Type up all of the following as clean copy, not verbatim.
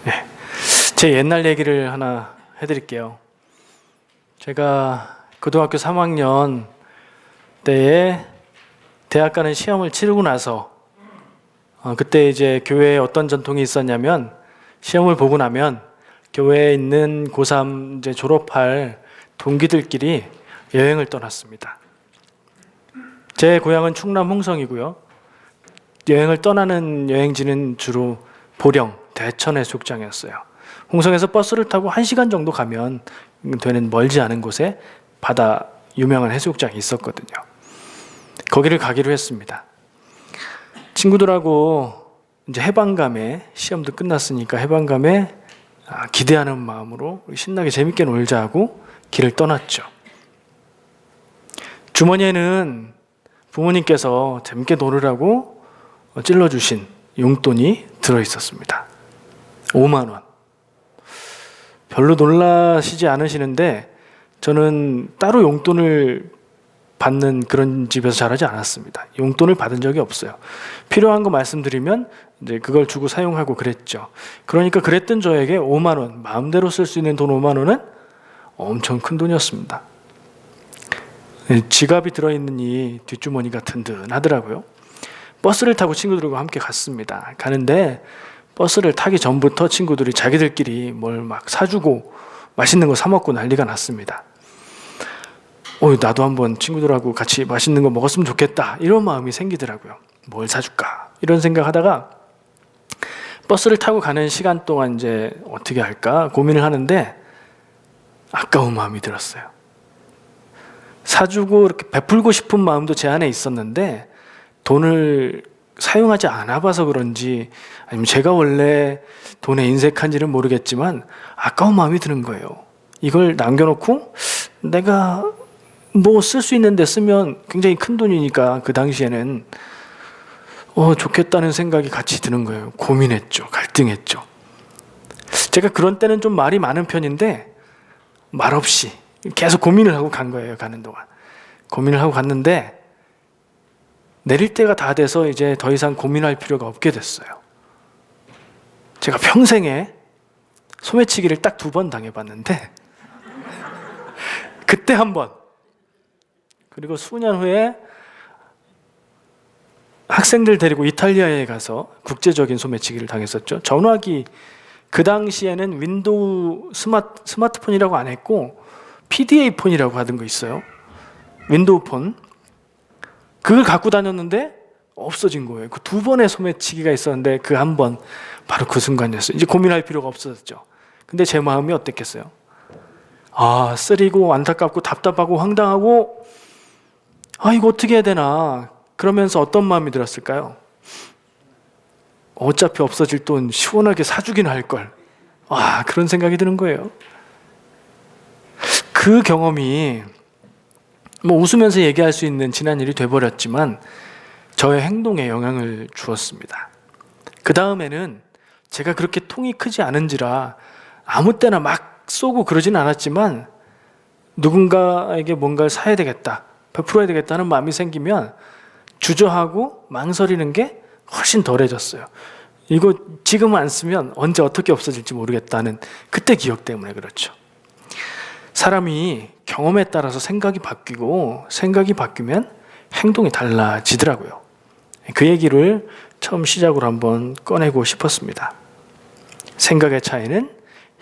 예. 제 옛날 얘기를 하나 해드릴게요. 제가 고등학교 3학년 때에 대학 가는 시험을 치르고 나서 그때 이제 교회에 어떤 전통이 있었냐면 시험을 보고 나면 교회에 있는 고3 이제 졸업할 동기들끼리 여행을 떠났습니다. 제 고향은 충남 홍성이고요. 여행을 떠나는 여행지는 주로 보령, 대천 해수욕장이었어요. 홍성에서 버스를 타고 1시간 정도 가면 되는 멀지 않은 곳에 바다 유명한 해수욕장이 있었거든요. 거기를 가기로 했습니다. 친구들하고 이제 해방감에 시험도 끝났으니까 해방감에 기대하는 마음으로 신나게 재밌게 놀자 하고 길을 떠났죠. 주머니에는 부모님께서 재밌게 놀으라고 찔러주신 용돈이 들어있었습니다. 5만 원. 별로 놀라시지 않으시는데 저는 따로 용돈을 받는 그런 집에서 자라지 않았습니다. 용돈을 받은 적이 없어요. 필요한 거 말씀드리면 이제 그걸 주고 사용하고 그랬죠. 그러니까 그랬던 저에게 5만 원, 마음대로 쓸 수 있는 돈 5만 원은 엄청 큰 돈이었습니다. 지갑이 들어있는 이 뒷주머니가 든든하더라고요. 버스를 타고 친구들과 함께 갔습니다. 가는데 버스를 타기 전부터 친구들이 자기들끼리 뭘 막 사주고 맛있는 거 사 먹고 난리가 났습니다. 나도 한번 친구들하고 같이 맛있는 거 먹었으면 좋겠다 이런 마음이 생기더라고요. 뭘 사줄까 이런 생각하다가 버스를 타고 가는 시간 동안 이제 어떻게 할까 고민을 하는데 아까운 마음이 들었어요. 사주고 이렇게 베풀고 싶은 마음도 제 안에 있었는데 돈을 사용하지 않아 봐서 그런지 아니면 제가 원래 돈에 인색한지는 모르겠지만 아까운 마음이 드는 거예요. 이걸 남겨놓고 내가 뭐 쓸 수 있는데 쓰면 굉장히 큰 돈이니까 그 당시에는 좋겠다는 생각이 같이 드는 거예요. 고민했죠. 갈등했죠. 제가 그런 때는 좀 말이 많은 편인데 말없이 계속 고민을 하고 간 거예요. 가는 동안. 고민을 하고 갔는데 내릴 때가 다 돼서 이제 더 이상 고민할 필요가 없게 됐어요. 제가 평생에 소매치기를 딱 2번 당해봤는데 그때 한 번, 그리고 수년 후에 학생들 데리고 이탈리아에 가서 국제적인 소매치기를 당했었죠. 전화기, 그 당시에는 윈도우 스마트폰이라고 안 했고 PDA 폰이라고 하던 거 있어요. 윈도우 폰. 그걸 갖고 다녔는데 없어진 거예요. 그 2번의 소매치기가 있었는데 그 한 번, 바로 그 순간이었어요. 이제 고민할 필요가 없어졌죠. 근데 제 마음이 어땠겠어요? 쓰리고 안타깝고 답답하고 황당하고 이거 어떻게 해야 되나 그러면서 어떤 마음이 들었을까요? 어차피 없어질 돈 시원하게 사주긴 할걸. 그런 생각이 드는 거예요. 그 경험이 웃으면서 얘기할 수 있는 지난 일이 돼버렸지만 저의 행동에 영향을 주었습니다. 그 다음에는 제가 그렇게 통이 크지 않은지라 아무 때나 막 쏘고 그러진 않았지만 누군가에게 뭔가를 사야 되겠다, 베풀어야 되겠다는 마음이 생기면 주저하고 망설이는 게 훨씬 덜해졌어요. 이거 지금 안 쓰면 언제 어떻게 없어질지 모르겠다는 그때 기억 때문에 그렇죠. 사람이 경험에 따라서 생각이 바뀌고 생각이 바뀌면 행동이 달라지더라고요. 그 얘기를 처음 시작으로 한번 꺼내고 싶었습니다. 생각의 차이는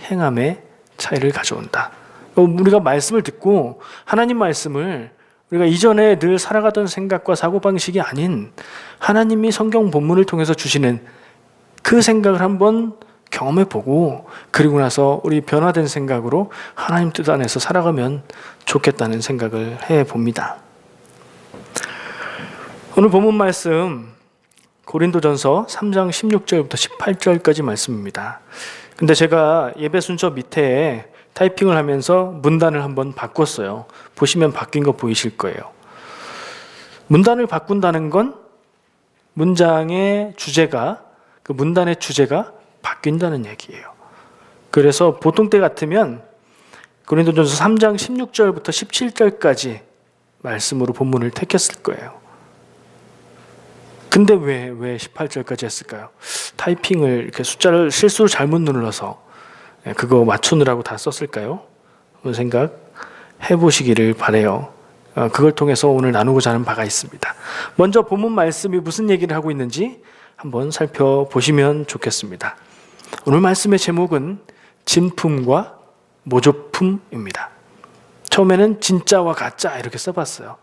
행함의 차이를 가져온다. 우리가 말씀을 듣고 하나님 말씀을 우리가 이전에 늘 살아가던 생각과 사고방식이 아닌 하나님이 성경 본문을 통해서 주시는 그 생각을 한번 경험해보고 그리고 나서 우리 변화된 생각으로 하나님 뜻 안에서 살아가면 좋겠다는 생각을 해봅니다. 오늘 본문 말씀 고린도전서 3장 16절부터 18절까지 말씀입니다. 근데 제가 예배 순서 밑에 타이핑을 하면서 문단을 한번 바꿨어요. 보시면 바뀐 거 보이실 거예요. 문단을 바꾼다는 건 문장의 주제가, 그 문단의 주제가 바뀐다는 얘기예요. 그래서 보통 때 같으면 고린도전서 3장 16절부터 17절까지 말씀으로 본문을 택했을 거예요. 근데 왜 18절까지 했을까요? 타이핑을 이렇게 숫자를 실수로 잘못 눌러서 그거 맞추느라고 다 썼을까요? 한번 생각해 보시기를 바라요. 그걸 통해서 오늘 나누고자 하는 바가 있습니다. 먼저 본문 말씀이 무슨 얘기를 하고 있는지 한번 살펴보시면 좋겠습니다. 오늘 말씀의 제목은 진품과 모조품입니다. 처음에는 진짜와 가짜 이렇게 써봤어요.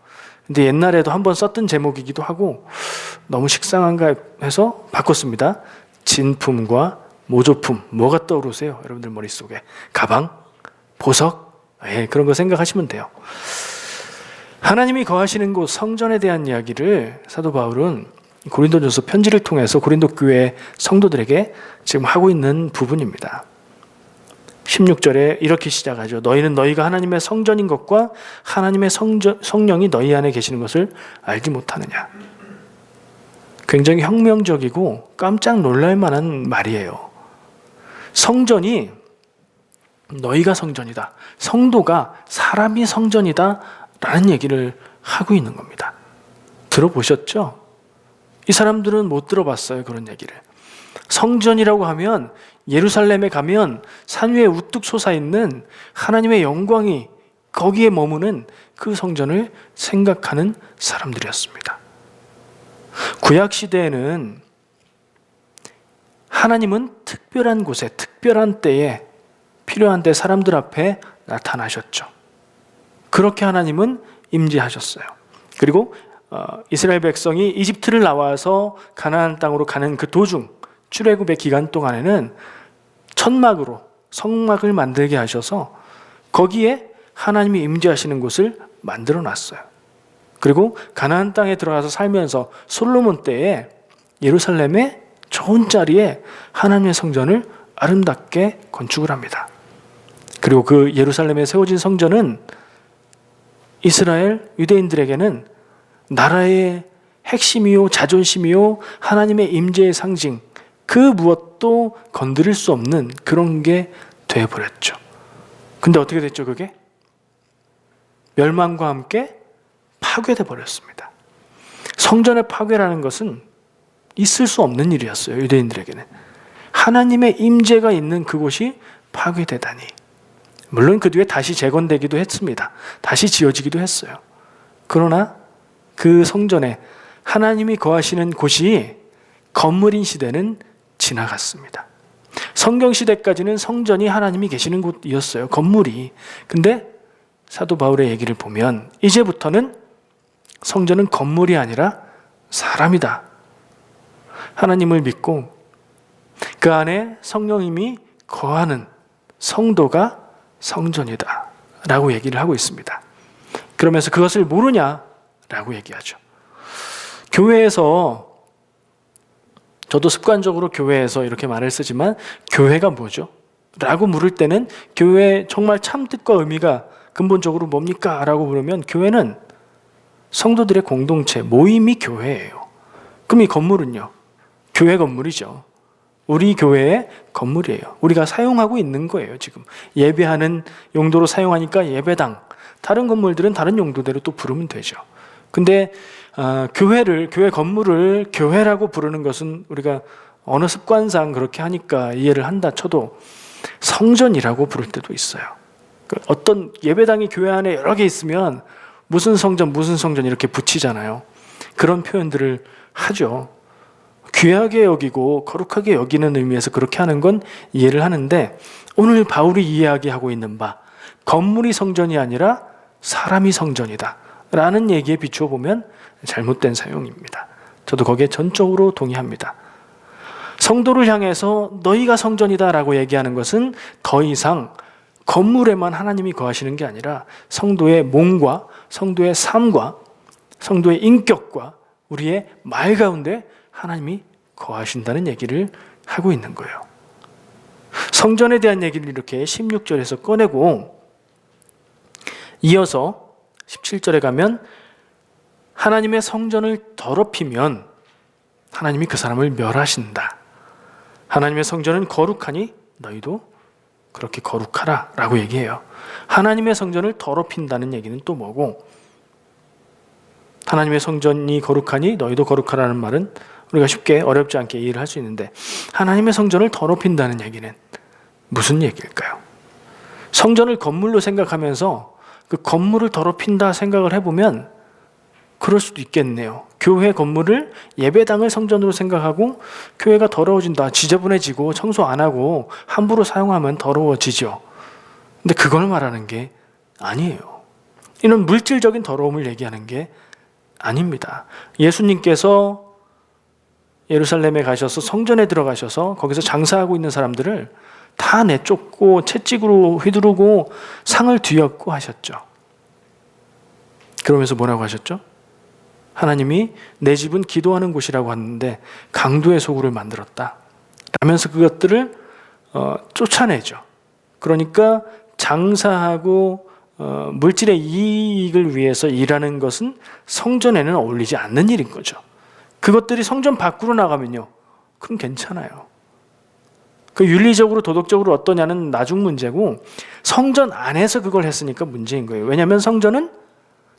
근데 옛날에도 한번 썼던 제목이기도 하고 너무 식상한가 해서 바꿨습니다. 진품과 모조품. 뭐가 떠오르세요? 여러분들 머릿속에. 가방? 보석? 그런 거 생각하시면 돼요. 하나님이 거하시는 곳 성전에 대한 이야기를 사도 바울은 고린도전서 편지를 통해서 고린도 교회 성도들에게 지금 하고 있는 부분입니다. 16절에 이렇게 시작하죠. 너희는 너희가 하나님의 성전인 것과 하나님의 성령이 너희 안에 계시는 것을 알지 못하느냐. 굉장히 혁명적이고 깜짝 놀랄 만한 말이에요. 성전이 너희가 성전이다. 성도가 사람이 성전이다 라는 얘기를 하고 있는 겁니다. 들어보셨죠? 이 사람들은 못 들어봤어요. 그런 얘기를. 성전이라고 하면 예루살렘에 가면 산 위에 우뚝 솟아있는 하나님의 영광이 거기에 머무는 그 성전을 생각하는 사람들이었습니다. 구약시대에는 하나님은 특별한 곳에 특별한 때에 필요한 때 사람들 앞에 나타나셨죠. 그렇게 하나님은 임재하셨어요. 그리고 이스라엘 백성이 이집트를 나와서 가나안 땅으로 가는 그 도중 출애굽의 기간 동안에는 천막으로 성막을 만들게 하셔서 거기에 하나님이 임재하시는 곳을 만들어 놨어요. 그리고 가나안 땅에 들어가서 살면서 솔로몬 때에 예루살렘의 좋은 자리에 하나님의 성전을 아름답게 건축을 합니다. 그리고 그 예루살렘에 세워진 성전은 이스라엘 유대인들에게는 나라의 핵심이요 자존심이요 하나님의 임재의 상징, 그 무엇도 건드릴 수 없는 그런 게 되어버렸죠. 근데 어떻게 됐죠 그게? 멸망과 함께 파괴돼 버렸습니다. 성전의 파괴라는 것은 있을 수 없는 일이었어요. 유대인들에게는. 하나님의 임재가 있는 그곳이 파괴되다니. 물론 그 뒤에 다시 재건되기도 했습니다. 다시 지어지기도 했어요. 그러나 그 성전에 하나님이 거하시는 곳이 건물인 시대는 지나갔습니다. 성경 시대까지는 성전이 하나님이 계시는 곳이었어요. 건물이. 근데 사도 바울의 얘기를 보면 이제부터는 성전은 건물이 아니라 사람이다. 하나님을 믿고 그 안에 성령님이 거하는 성도가 성전이다 라고 얘기를 하고 있습니다. 그러면서 그것을 모르냐라고 얘기하죠. 교회에서 저도 습관적으로 교회에서 이렇게 말을 쓰지만 교회가 뭐죠? 라고 물을 때는 교회의 정말 참뜻과 의미가 근본적으로 뭡니까? 라고 물으면 교회는 성도들의 공동체, 모임이 교회예요. 그럼 이 건물은요? 교회 건물이죠. 우리 교회의 건물이에요. 우리가 사용하고 있는 거예요. 지금 예배하는 용도로 사용하니까 예배당, 다른 건물들은 다른 용도대로 또 부르면 되죠. 근데 교회 건물을 교회라고 부르는 것은 우리가 어느 습관상 그렇게 하니까 이해를 한다 쳐도 성전이라고 부를 때도 있어요. 어떤 예배당이 교회 안에 여러 개 있으면 무슨 성전 이렇게 붙이잖아요. 그런 표현들을 하죠. 귀하게 여기고 거룩하게 여기는 의미에서 그렇게 하는 건 이해를 하는데 오늘 바울이 이야기하고 있는 바 건물이 성전이 아니라 사람이 성전이다 라는 얘기에 비추어 보면 잘못된 사용입니다. 저도 거기에 전적으로 동의합니다. 성도를 향해서 너희가 성전이다 라고 얘기하는 것은 더 이상 건물에만 하나님이 거하시는 게 아니라 성도의 몸과 성도의 삶과 성도의 인격과 우리의 말 가운데 하나님이 거하신다는 얘기를 하고 있는 거예요. 성전에 대한 얘기를 이렇게 16절에서 꺼내고 이어서 17절에 가면 하나님의 성전을 더럽히면 하나님이 그 사람을 멸하신다. 하나님의 성전은 거룩하니 너희도 그렇게 거룩하라 라고 얘기해요. 하나님의 성전을 더럽힌다는 얘기는 또 뭐고 하나님의 성전이 거룩하니 너희도 거룩하라는 말은 우리가 쉽게 어렵지 않게 이해를 할 수 있는데, 하나님의 성전을 더럽힌다는 얘기는 무슨 얘기일까요? 성전을 건물로 생각하면서 그 건물을 더럽힌다 생각을 해보면 그럴 수도 있겠네요. 교회 건물을, 예배당을 성전으로 생각하고 교회가 더러워진다, 지저분해지고 청소 안 하고 함부로 사용하면 더러워지죠. 근데 그걸 말하는 게 아니에요. 이는 물질적인 더러움을 얘기하는 게 아닙니다. 예수님께서 예루살렘에 가셔서 성전에 들어가셔서 거기서 장사하고 있는 사람들을 다 내쫓고 채찍으로 휘두르고 상을 뒤엎고 하셨죠. 그러면서 뭐라고 하셨죠? 하나님이 내 집은 기도하는 곳이라고 하는데 강도의 소굴을 만들었다 라면서 그것들을 쫓아내죠. 그러니까 장사하고 물질의 이익을 위해서 일하는 것은 성전에는 어울리지 않는 일인 거죠. 그것들이 성전 밖으로 나가면요, 그럼 괜찮아요. 그 윤리적으로 도덕적으로 어떠냐는 나중 문제고, 성전 안에서 그걸 했으니까 문제인 거예요. 왜냐하면 성전은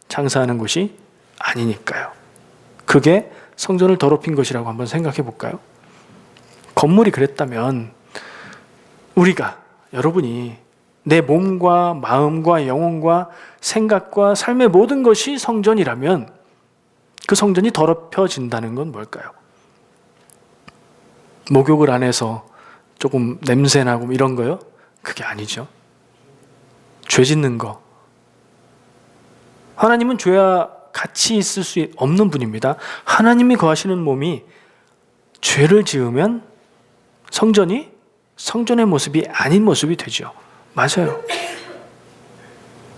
장사하는 곳이 아니니까요. 그게 성전을 더럽힌 것이라고 한번 생각해 볼까요? 건물이 그랬다면 우리가, 여러분이 내 몸과 마음과 영혼과 생각과 삶의 모든 것이 성전이라면 그 성전이 더럽혀진다는 건 뭘까요? 목욕을 안 해서 조금 냄새나고 이런 거요? 그게 아니죠. 죄 짓는 거. 하나님은 죄와 같이 있을 수 없는 분입니다. 하나님이 거하시는 몸이 죄를 지으면 성전이 성전의 모습이 아닌 모습이 되죠. 맞아요.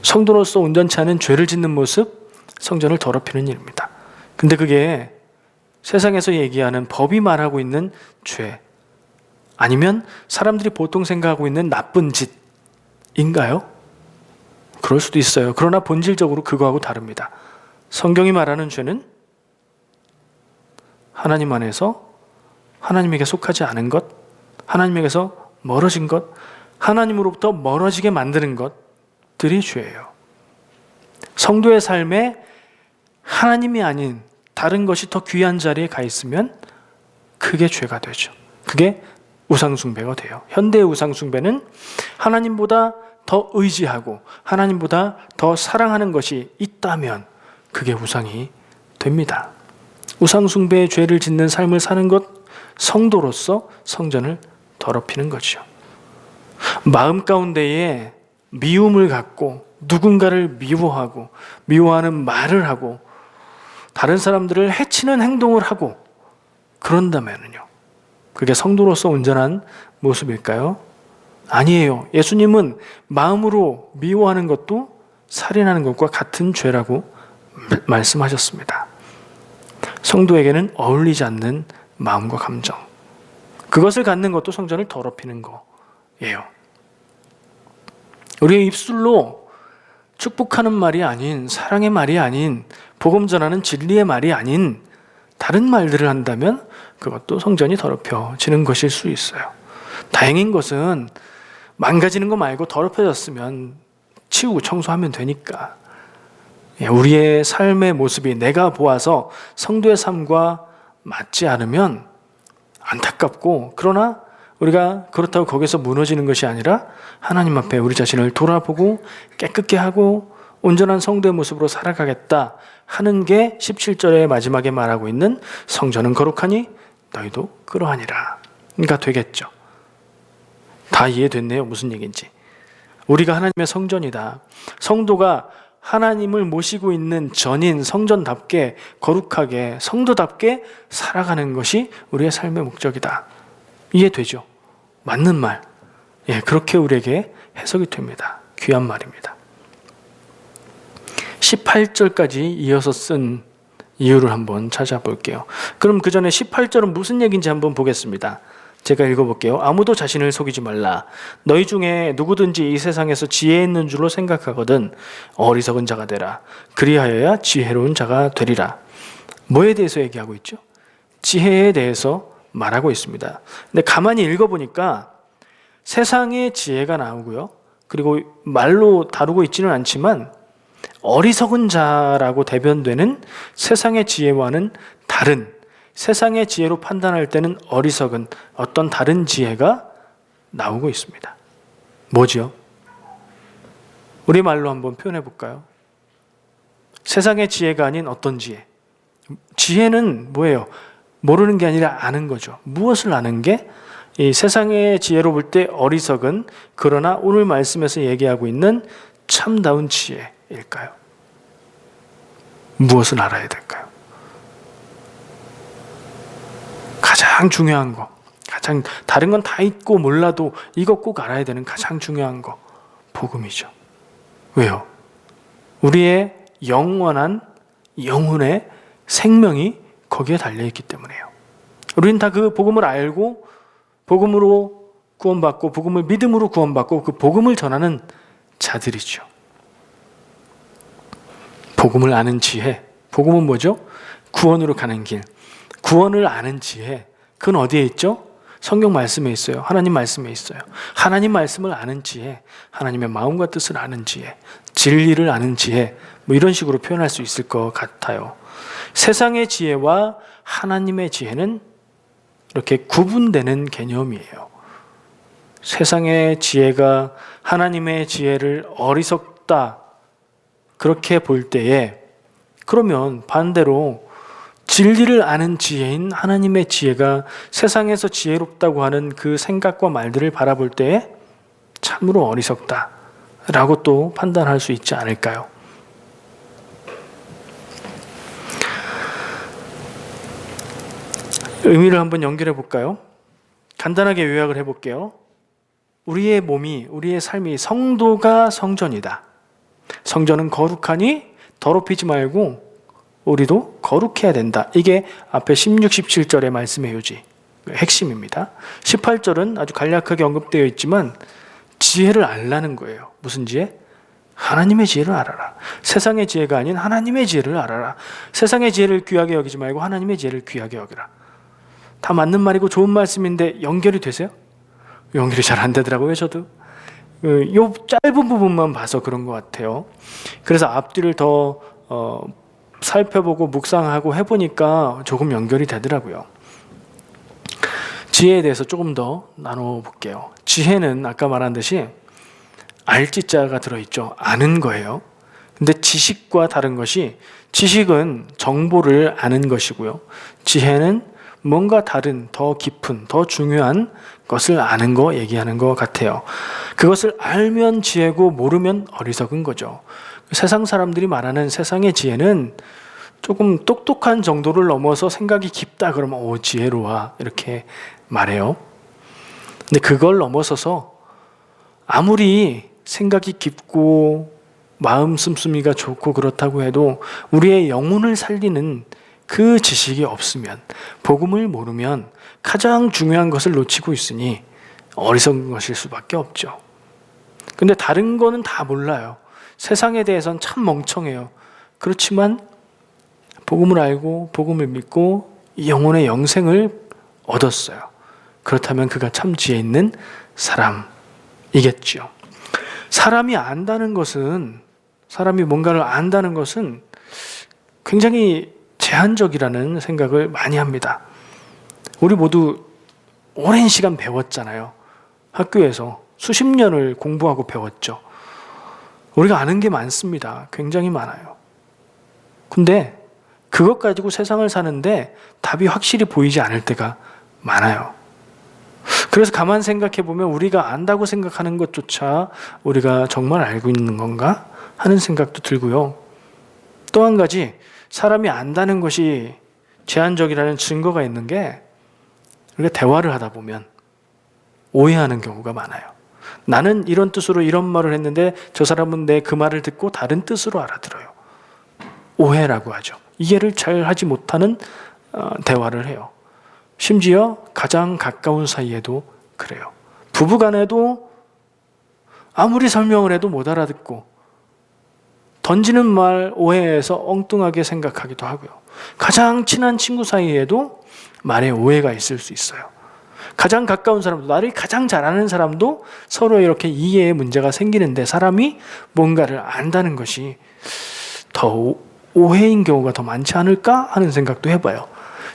성도로서 온전치 않은 죄를 짓는 모습, 성전을 더럽히는 일입니다. 근데 그게 세상에서 얘기하는 법이 말하고 있는 죄, 아니면 사람들이 보통 생각하고 있는 나쁜 짓인가요? 그럴 수도 있어요. 그러나 본질적으로 그거하고 다릅니다. 성경이 말하는 죄는 하나님 안에서 하나님에게 속하지 않은 것, 하나님에게서 멀어진 것, 하나님으로부터 멀어지게 만드는 것들이 죄예요. 성도의 삶에 하나님이 아닌 다른 것이 더 귀한 자리에 가 있으면 그게 죄가 되죠. 그게 우상숭배가 돼요. 현대의 우상숭배는 하나님보다 더 의지하고 하나님보다 더 사랑하는 것이 있다면 그게 우상이 됩니다. 우상숭배의 죄를 짓는 삶을 사는 것, 성도로서 성전을 더럽히는 거죠. 마음 가운데에 미움을 갖고 누군가를 미워하고 미워하는 말을 하고 다른 사람들을 해치는 행동을 하고 그런다면요, 그게 성도로서 온전한 모습일까요? 아니에요. 예수님은 마음으로 미워하는 것도 살인하는 것과 같은 죄라고 말씀하셨습니다. 성도에게는 어울리지 않는 마음과 감정, 그것을 갖는 것도 성전을 더럽히는 거예요. 우리의 입술로 축복하는 말이 아닌, 사랑의 말이 아닌, 복음 전하는 진리의 말이 아닌 다른 말들을 한다면 그것도 성전이 더럽혀지는 것일 수 있어요. 다행인 것은 망가지는 거 말고 더럽혀졌으면 치우고 청소하면 되니까. 우리의 삶의 모습이 내가 보아서 성도의 삶과 맞지 않으면 안타깝고, 그러나 우리가 그렇다고 거기서 무너지는 것이 아니라 하나님 앞에 우리 자신을 돌아보고 깨끗게 하고 온전한 성도의 모습으로 살아가겠다 하는 게 17절의 마지막에 말하고 있는 성전은 거룩하니 너희도 그러하니라 가 되겠죠. 다 이해됐네요. 무슨 얘기인지. 우리가 하나님의 성전이다. 성도가 하나님을 모시고 있는 전인 성전답게 거룩하게 성도답게 살아가는 것이 우리의 삶의 목적이다. 이해되죠? 맞는 말. 그렇게 우리에게 해석이 됩니다. 귀한 말입니다. 18절까지 이어서 쓴 이유를 한번 찾아볼게요. 그럼 그 전에 18절은 무슨 얘기인지 한번 보겠습니다. 제가 읽어볼게요. 아무도 자신을 속이지 말라. 너희 중에 누구든지 이 세상에서 지혜 있는 줄로 생각하거든 어리석은 자가 되라. 그리하여야 지혜로운 자가 되리라. 뭐에 대해서 얘기하고 있죠? 지혜에 대해서 말하고 있습니다. 근데 가만히 읽어보니까 세상의 지혜가 나오고요. 그리고 말로 다루고 있지는 않지만 어리석은 자라고 대변되는 세상의 지혜와는 다른, 세상의 지혜로 판단할 때는 어리석은 어떤 다른 지혜가 나오고 있습니다. 뭐죠? 우리말로 한번 표현해 볼까요? 세상의 지혜가 아닌 어떤 지혜? 지혜는 뭐예요? 모르는 게 아니라 아는 거죠. 무엇을 아는 게? 이 세상의 지혜로 볼 때 어리석은, 그러나 오늘 말씀에서 얘기하고 있는 참다운 지혜일까요? 무엇을 알아야 될까요? 가장 중요한 거, 가장 다른 건 다 있고 몰라도 이거 꼭 알아야 되는 가장 중요한 거, 복음이죠. 왜요? 우리의 영원한 영혼의 생명이 거기에 달려있기 때문에요. 우리는 다 그 복음을 알고 복음으로 구원받고 복음을 믿음으로 구원받고 그 복음을 전하는 자들이죠. 복음을 아는 지혜, 복음은 뭐죠? 구원으로 가는 길. 구원을 아는 지혜, 그건 어디에 있죠? 성경 말씀에 있어요. 하나님 말씀에 있어요. 하나님 말씀을 아는 지혜, 하나님의 마음과 뜻을 아는 지혜, 진리를 아는 지혜, 뭐 이런 식으로 표현할 수 있을 것 같아요. 세상의 지혜와 하나님의 지혜는 이렇게 구분되는 개념이에요. 세상의 지혜가 하나님의 지혜를 어리석다 그렇게 볼 때에, 그러면 반대로 진리를 아는 지혜인 하나님의 지혜가 세상에서 지혜롭다고 하는 그 생각과 말들을 바라볼 때에 참으로 어리석다라고 또 판단할 수 있지 않을까요? 의미를 한번 연결해 볼까요? 간단하게 요약을 해볼게요. 우리의 몸이, 우리의 삶이 성도가 성전이다. 성전은 거룩하니 더럽히지 말고 우리도 거룩해야 된다. 이게 앞에 16, 17절의 말씀의 요지, 핵심입니다. 18절은 아주 간략하게 언급되어 있지만 지혜를 알라는 거예요. 무슨 지혜? 하나님의 지혜를 알아라. 세상의 지혜가 아닌 하나님의 지혜를 알아라. 세상의 지혜를 귀하게 여기지 말고 하나님의 지혜를 귀하게 여기라. 다 맞는 말이고 좋은 말씀인데 연결이 되세요? 연결이 잘 안 되더라고요, 저도. 요 짧은 부분만 봐서 그런 것 같아요. 그래서 앞뒤를 더 살펴보고 묵상하고 해보니까 조금 연결이 되더라고요. 지혜에 대해서 조금 더 나눠볼게요. 지혜는 아까 말한 듯이 알지자가 들어있죠. 아는 거예요. 근데 지식과 다른 것이, 지식은 정보를 아는 것이고요. 지혜는 뭔가 다른, 더 깊은, 더 중요한 것을 아는 거 얘기하는 것 같아요. 그것을 알면 지혜고 모르면 어리석은 거죠. 세상 사람들이 말하는 세상의 지혜는 조금 똑똑한 정도를 넘어서 생각이 깊다 그러면 오, 지혜로워 이렇게 말해요. 근데 그걸 넘어서서 아무리 생각이 깊고 마음 씀씀이가 좋고 그렇다고 해도 우리의 영혼을 살리는 그 지식이 없으면, 복음을 모르면 가장 중요한 것을 놓치고 있으니 어리석은 것일 수밖에 없죠. 근데 다른 거는 다 몰라요. 세상에 대해서는 참 멍청해요. 그렇지만 복음을 알고 복음을 믿고 영혼의 영생을 얻었어요. 그렇다면 그가 참 지혜 있는 사람이겠죠. 사람이 안다는 것은, 사람이 뭔가를 안다는 것은 굉장히 제한적이라는 생각을 많이 합니다. 우리 모두 오랜 시간 배웠잖아요. 학교에서 수십 년을 공부하고 배웠죠. 우리가 아는 게 많습니다. 굉장히 많아요. 근데 그것 가지고 세상을 사는데 답이 확실히 보이지 않을 때가 많아요. 그래서 가만 생각해 보면 우리가 안다고 생각하는 것조차 우리가 정말 알고 있는 건가 하는 생각도 들고요. 또 한 가지, 사람이 안다는 것이 제한적이라는 증거가 있는 게, 우리가 대화를 하다 보면 오해하는 경우가 많아요. 나는 이런 뜻으로 이런 말을 했는데 저 사람은 내 그 말을 듣고 다른 뜻으로 알아들어요. 오해라고 하죠. 이해를 잘 하지 못하는 대화를 해요. 심지어 가장 가까운 사이에도 그래요. 부부간에도 아무리 설명을 해도 못 알아듣고 던지는 말 오해해서 엉뚱하게 생각하기도 하고요. 가장 친한 친구 사이에도 말에 오해가 있을 수 있어요. 가장 가까운 사람도, 나를 가장 잘 아는 사람도 서로 이렇게 이해에 문제가 생기는데, 사람이 뭔가를 안다는 것이 더 오해인 경우가 더 많지 않을까 하는 생각도 해봐요.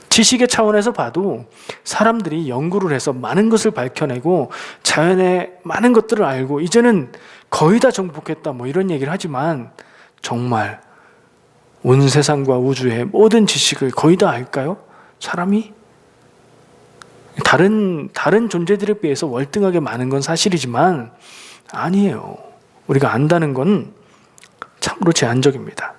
지식의 차원에서 봐도 사람들이 연구를 해서 많은 것을 밝혀내고 자연의 많은 것들을 알고 이제는 거의 다 정복했다 뭐 이런 얘기를 하지만 정말 온 세상과 우주의 모든 지식을 거의 다 알까요? 사람이? 다른 존재들에 비해서 월등하게 많은 건 사실이지만 아니에요. 우리가 안다는 건 참으로 제한적입니다.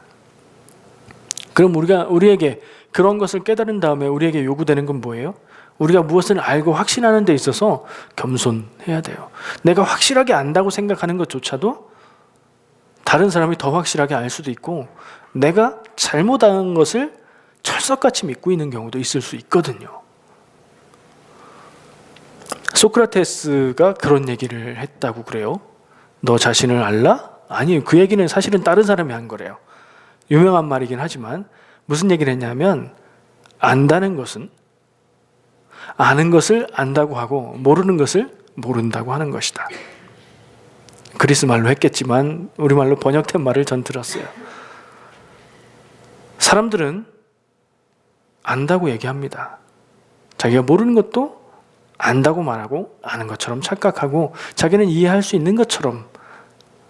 그럼 우리에게 그런 것을 깨달은 다음에 우리에게 요구되는 건 뭐예요? 우리가 무엇을 알고 확신하는 데 있어서 겸손해야 돼요. 내가 확실하게 안다고 생각하는 것조차도 다른 사람이 더 확실하게 알 수도 있고 내가 잘못한 것을 철석같이 믿고 있는 경우도 있을 수 있거든요. 소크라테스가 그런 얘기를 했다고 그래요. 너 자신을 알라? 아니요. 그 얘기는 사실은 다른 사람이 한 거래요. 유명한 말이긴 하지만 무슨 얘기를 했냐면 안다는 것은 아는 것을 안다고 하고 모르는 것을 모른다고 하는 것이다. 그리스 말로 했겠지만 우리말로 번역된 말을 전 들었어요. 사람들은 안다고 얘기합니다. 자기가 모르는 것도 안다고 말하고 아는 것처럼 착각하고 자기는 이해할 수 있는 것처럼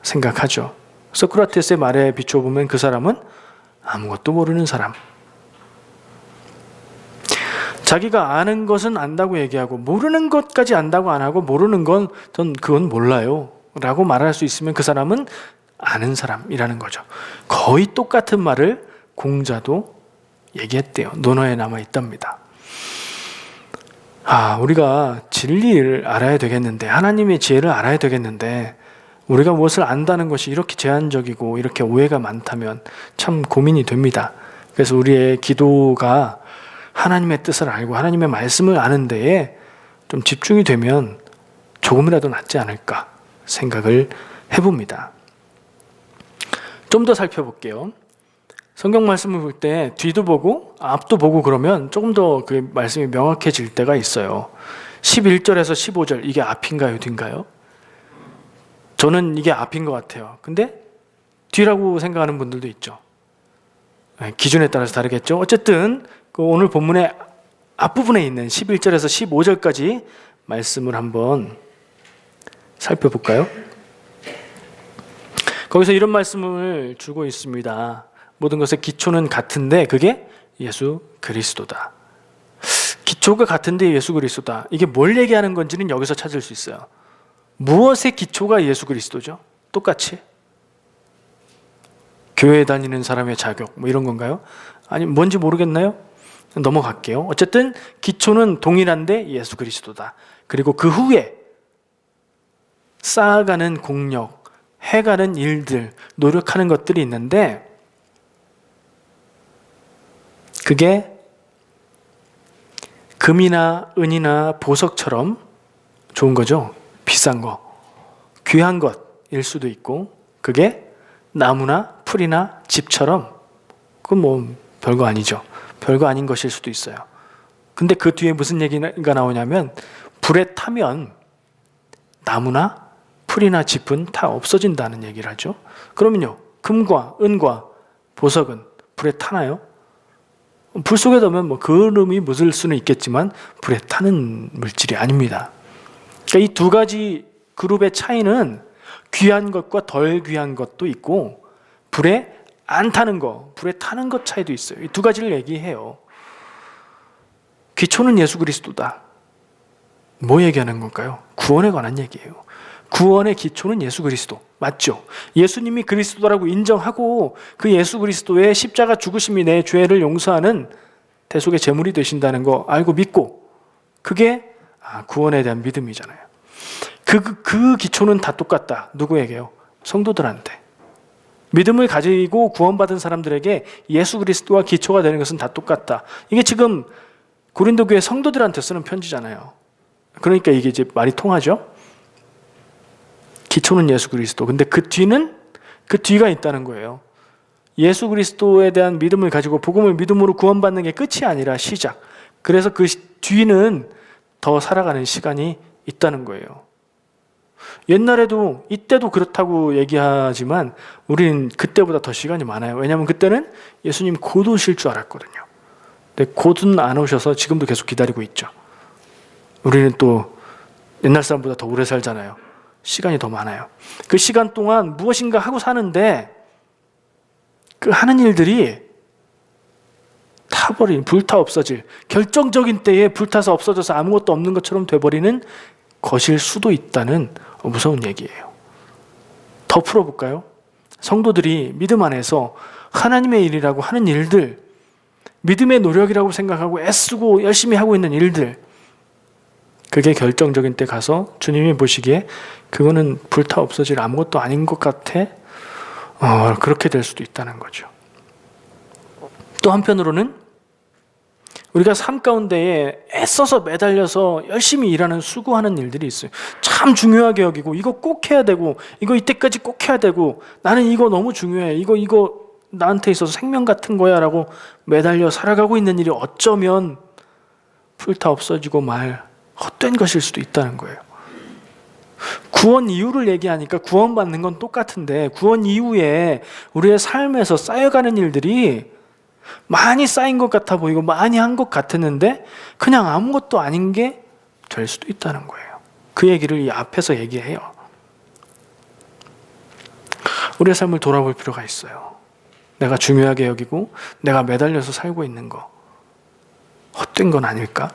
생각하죠. 소크라테스의 말에 비춰보면 그 사람은 아무것도 모르는 사람. 자기가 아는 것은 안다고 얘기하고 모르는 것까지 안다고 안 하고 모르는 건 전 그건 몰라요 라고 말할 수 있으면 그 사람은 아는 사람이라는 거죠. 거의 똑같은 말을 공자도 얘기했대요. 논어에 남아있답니다. 우리가 진리를 알아야 되겠는데 하나님의 지혜를 알아야 되겠는데 우리가 무엇을 안다는 것이 이렇게 제한적이고 이렇게 오해가 많다면 참 고민이 됩니다. 그래서 우리의 기도가 하나님의 뜻을 알고 하나님의 말씀을 아는 데에 좀 집중이 되면 조금이라도 낫지 않을까 생각을 해봅니다. 좀 더 살펴볼게요. 성경 말씀을 볼 때 뒤도 보고 앞도 보고 그러면 조금 더 그 말씀이 명확해질 때가 있어요. 11절에서 15절 이게 앞인가요 뒤인가요? 저는 이게 앞인 것 같아요. 근데 뒤라고 생각하는 분들도 있죠. 기준에 따라서 다르겠죠. 어쨌든 오늘 본문의 앞부분에 있는 11절에서 15절까지 말씀을 한번 살펴볼까요? 거기서 이런 말씀을 주고 있습니다. 모든 것의 기초는 같은데 그게 예수 그리스도다. 기초가 같은데 예수 그리스도다. 이게 뭘 얘기하는 건지는 여기서 찾을 수 있어요. 무엇의 기초가 예수 그리스도죠? 똑같이 교회 다니는 사람의 자격 뭐 이런 건가요? 아니 뭔지 모르겠나요? 넘어갈게요. 어쨌든 기초는 동일한데 예수 그리스도다. 그리고 그 후에 쌓아가는 공력, 해가는 일들, 노력하는 것들이 있는데 그게 금이나 은이나 보석처럼 좋은 거죠. 비싼 거, 귀한 것일 수도 있고 그게 나무나 풀이나 집처럼 그건 뭐 별거 아니죠. 별거 아닌 것일 수도 있어요. 근데 그 뒤에 무슨 얘기가 나오냐면 불에 타면 나무나 풀이나 집은 다 없어진다는 얘기를 하죠. 그러면요, 금과 은과 보석은 불에 타나요? 불 속에 넣으면 뭐 그름이 묻을 수는 있겠지만 불에 타는 물질이 아닙니다. 그러니까 이 두 가지 그룹의 차이는 귀한 것과 덜 귀한 것도 있고 불에 안 타는 거, 불에 타는 것 차이도 있어요. 이 두 가지를 얘기해요. 기초는 예수 그리스도다. 뭐 얘기하는 걸까요? 구원에 관한 얘기예요. 구원의 기초는 예수 그리스도. 맞죠? 예수님이 그리스도라고 인정하고 그 예수 그리스도의 십자가 죽으심이 내 죄를 용서하는 대속의 제물이 되신다는 거 알고 믿고 그게 구원에 대한 믿음이잖아요. 그 기초는 다 똑같다. 누구에게요? 성도들한테. 믿음을 가지고 구원받은 사람들에게 예수 그리스도와 기초가 되는 것은 다 똑같다. 이게 지금 고린도 교회 성도들한테 쓰는 편지잖아요. 그러니까 이게 이제 말이 통하죠? 기초는 예수 그리스도. 근데 그 뒤가 있다는 거예요. 예수 그리스도에 대한 믿음을 가지고 복음을 믿음으로 구원받는 게 끝이 아니라 시작. 그래서 그 뒤는 더 살아가는 시간이 있다는 거예요. 옛날에도 이때도 그렇다고 얘기하지만 우리는 그때보다 더 시간이 많아요. 왜냐하면 그때는 예수님 곧 오실 줄 알았거든요. 근데 곧은 안 오셔서 지금도 계속 기다리고 있죠. 우리는 또 옛날 사람보다 더 오래 살잖아요. 시간이 더 많아요. 그 시간 동안 무엇인가 하고 사는데 그 하는 일들이 타버린, 불타 없어질, 결정적인 때에 불타서 없어져서 아무것도 없는 것처럼 돼버리는 것일 수도 있다는 무서운 얘기예요. 더 풀어볼까요? 성도들이 믿음 안에서 하나님의 일이라고 하는 일들, 믿음의 노력이라고 생각하고 애쓰고 열심히 하고 있는 일들, 그게 결정적인 때 가서 주님이 보시기에 그거는 불타 없어질 아무것도 아닌 것 같아. 그렇게 될 수도 있다는 거죠. 또 한편으로는 우리가 삶 가운데에 애써서 매달려서 열심히 일하는 수고하는 일들이 있어요. 참 중요하게 여기고 이거 꼭 해야 되고 이거 이때까지 꼭 해야 되고 나는 이거 너무 중요해. 이거 나한테 있어서 생명 같은 거야 라고 매달려 살아가고 있는 일이 어쩌면 불타 없어지고 말 헛된 것일 수도 있다는 거예요. 구원 이후를 얘기하니까 구원받는 건 똑같은데 구원 이후에 우리의 삶에서 쌓여가는 일들이 많이 쌓인 것 같아 보이고 많이 한 것 같았는데 그냥 아무것도 아닌 게 될 수도 있다는 거예요. 그 얘기를 이 앞에서 얘기해요. 우리의 삶을 돌아볼 필요가 있어요. 내가 중요하게 여기고 내가 매달려서 살고 있는 거 헛된 건 아닐까?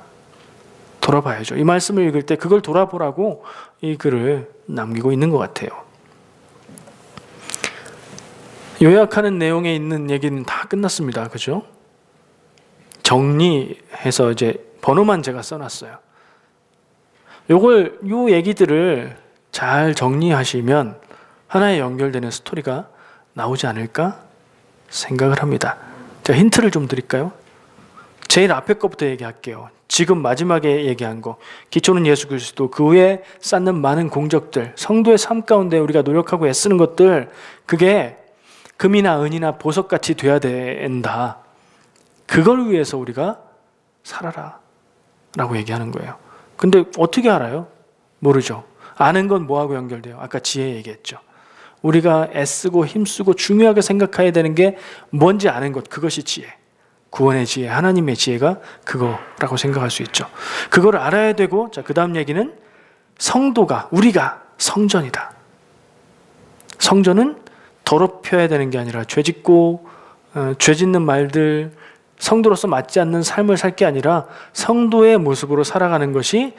돌아봐야죠. 이 말씀을 읽을 때 그걸 돌아보라고 이 글을 남기고 있는 것 같아요. 요약하는 내용에 있는 얘기는 다 끝났습니다. 그죠? 정리해서 이제 번호만 제가 써놨어요. 요 얘기들을 잘 정리하시면 하나의 연결되는 스토리가 나오지 않을까 생각을 합니다. 제가 힌트를 좀 드릴까요? 제일 앞에 거부터 얘기할게요. 지금 마지막에 얘기한 거, 기초는 예수 그리스도, 그 후에 쌓는 많은 공적들, 성도의 삶 가운데 우리가 노력하고 애쓰는 것들, 그게 금이나 은이나 보석같이 돼야 된다. 그걸 위해서 우리가 살아라 라고 얘기하는 거예요. 근데 어떻게 알아요? 모르죠. 아는 건 뭐하고 연결돼요? 아까 지혜 얘기했죠. 우리가 애쓰고 힘쓰고 중요하게 생각해야 되는 게 뭔지 아는 것, 그것이 지혜. 구원의 지혜, 하나님의 지혜가 그거라고 생각할 수 있죠. 그걸 알아야 되고, 자, 그 다음 얘기는 성도가, 우리가 성전이다. 성전은 더럽혀야 되는 게 아니라 죄 짓고, 죄 짓는 말들, 성도로서 맞지 않는 삶을 살 게 아니라 성도의 모습으로 살아가는 것이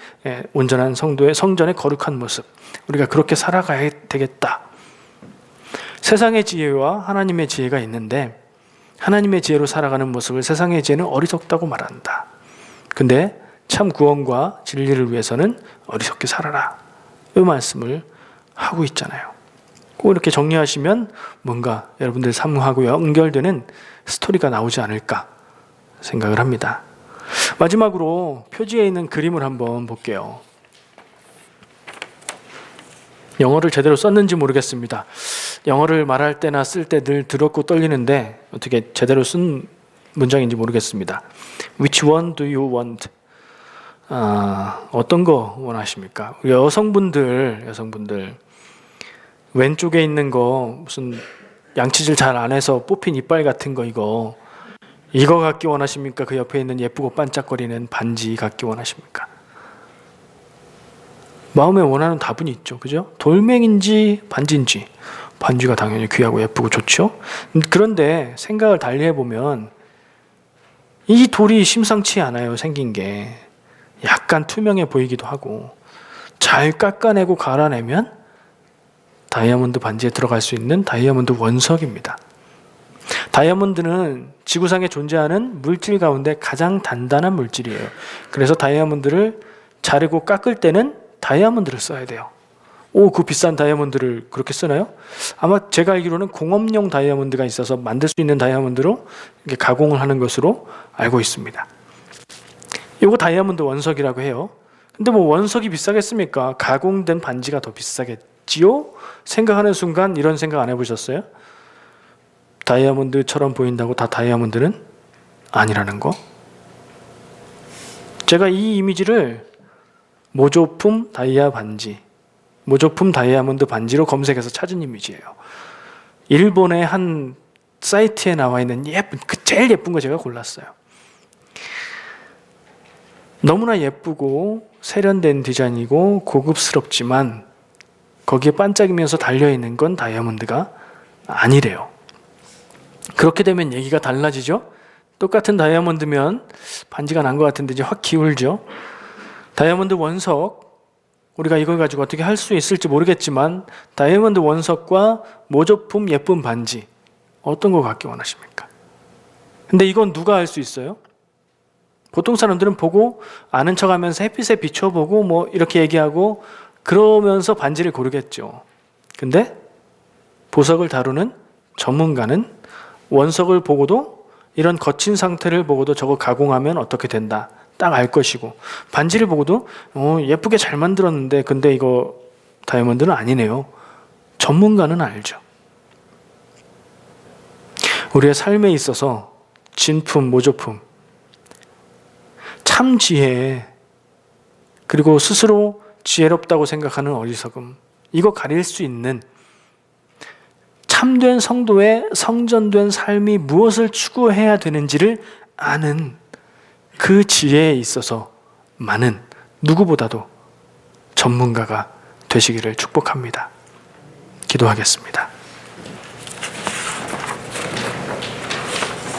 온전한 성전의 거룩한 모습. 우리가 그렇게 살아가야 되겠다. 세상의 지혜와 하나님의 지혜가 있는데 하나님의 지혜로 살아가는 모습을 세상의 지혜는 어리석다고 말한다. 근데 참 구원과 진리를 위해서는 어리석게 살아라. 이 말씀을 하고 있잖아요. 꼭 이렇게 정리하시면 뭔가 여러분들 삶하고 연결되는 스토리가 나오지 않을까 생각을 합니다. 마지막으로 표지에 있는 그림을 한번 볼게요. 영어를 제대로 썼는지 모르겠습니다. 영어를 말할 때나 쓸 때 늘 두렵고 떨리는데 어떻게 제대로 쓴 문장인지 모르겠습니다. Which one do you want? 어떤 거 원하십니까? 여성분들 왼쪽에 있는 거 무슨 양치질 잘 안 해서 뽑힌 이빨 같은 거 이거 갖기 원하십니까? 그 옆에 있는 예쁘고 반짝거리는 반지 갖기 원하십니까? 마음에 원하는 답은 있죠. 그죠? 돌멩인지 반지인지. 반지가 당연히 귀하고 예쁘고 좋죠. 그런데 생각을 달리 해보면 이 돌이 심상치 않아요. 생긴 게. 약간 투명해 보이기도 하고 잘 깎아내고 갈아내면 다이아몬드 반지에 들어갈 수 있는 다이아몬드 원석입니다. 다이아몬드는 지구상에 존재하는 물질 가운데 가장 단단한 물질이에요. 그래서 다이아몬드를 자르고 깎을 때는 다이아몬드를 써야 돼요. 그 비싼 다이아몬드를 그렇게 쓰나요? 아마 제가 알기로는 공업용 다이아몬드가 있어서 만들 수 있는 다이아몬드로 이렇게 가공을 하는 것으로 알고 있습니다. 이거 다이아몬드 원석이라고 해요. 근데 뭐 원석이 비싸겠습니까? 가공된 반지가 더 비싸겠지요? 생각하는 순간 이런 생각 안 해보셨어요? 다이아몬드처럼 보인다고 다 다이아몬드는 아니라는 거. 제가 이 이미지를 모조품 다이아 반지 모조품 다이아몬드 반지로 검색해서 찾은 이미지예요. 일본의 한 사이트에 나와 있는 제일 예쁜 거 제가 골랐어요. 너무나 예쁘고 세련된 디자인이고 고급스럽지만 거기에 반짝이면서 달려있는 건 다이아몬드가 아니래요. 그렇게 되면 얘기가 달라지죠? 똑같은 다이아몬드면 반지가 난 것 같은데 이제 확 기울죠? 다이아몬드 원석, 우리가 이걸 가지고 어떻게 할 수 있을지 모르겠지만 다이아몬드 원석과 모조품 예쁜 반지 어떤 거 갖기 원하십니까? 근데 이건 누가 알 수 있어요? 보통 사람들은 보고 아는 척하면서 햇빛에 비춰보고 뭐 이렇게 얘기하고 그러면서 반지를 고르겠죠. 근데 보석을 다루는 전문가는 원석을 보고도 이런 거친 상태를 보고도 저거 가공하면 어떻게 된다 딱 알 것이고, 반지를 보고도 예쁘게 잘 만들었는데 근데 이거 다이아몬드는 아니네요. 전문가는 알죠. 우리의 삶에 있어서 진품, 모조품, 참 지혜, 그리고 스스로 지혜롭다고 생각하는 어리석음, 이거 가릴 수 있는 참된 성도의 성전된 삶이 무엇을 추구해야 되는지를 아는 그 지혜에 있어서 많은 누구보다도 전문가가 되시기를 축복합니다. 기도하겠습니다.